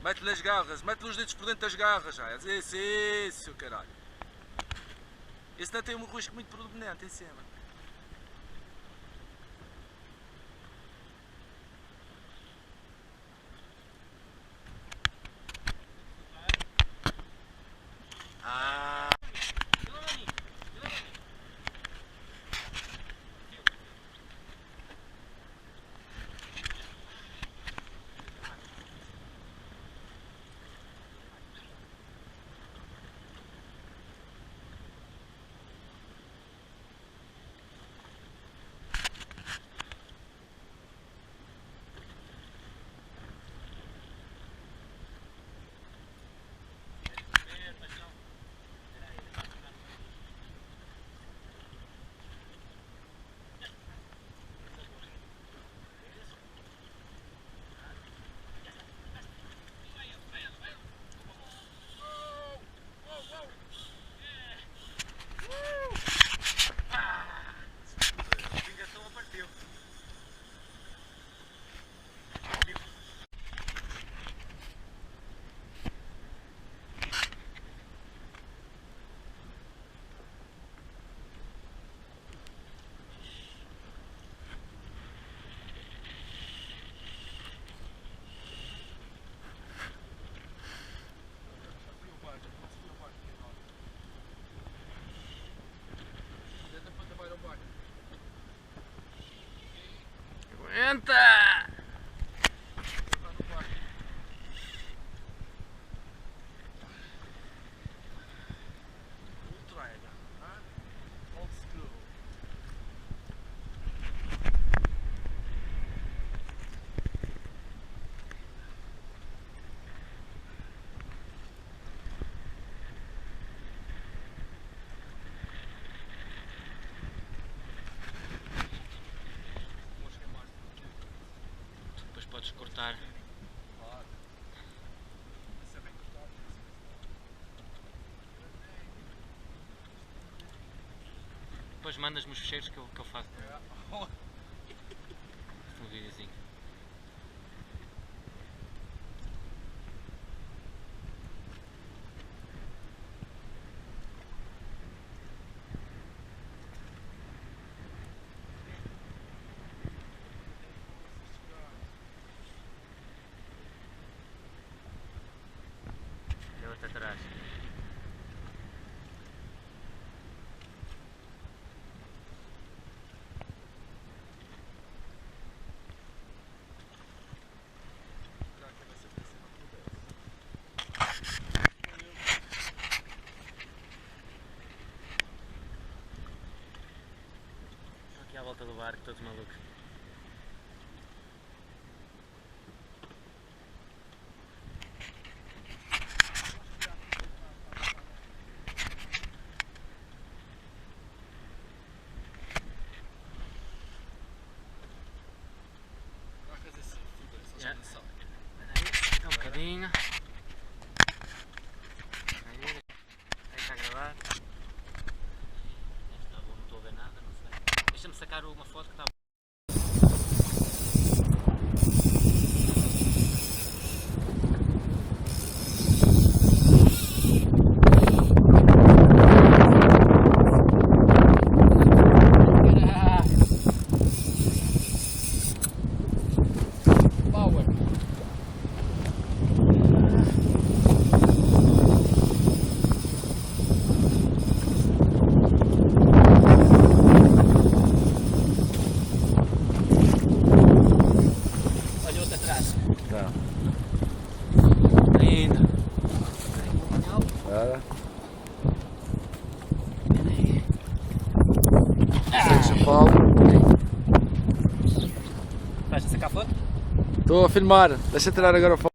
Mete-lhe as garras, mete-lhe os dedos por dentro das garras, já. Isso, caralho. Esse não tem um risco muito predominante em cima. Aguenta! Podes cortar. Claro. Isso é bem cortado. Depois mandas-me os fecheiros que eu faço. Um videozinho. Atrás. Aqui à volta do barco, todos malucos. Um bocadinho. Aí está a gravar. Está bom, não estou a ver nada, não sei. Deixa-me sacar uma foto que está. Estou a filmar, deixa eu tirar agora a foto.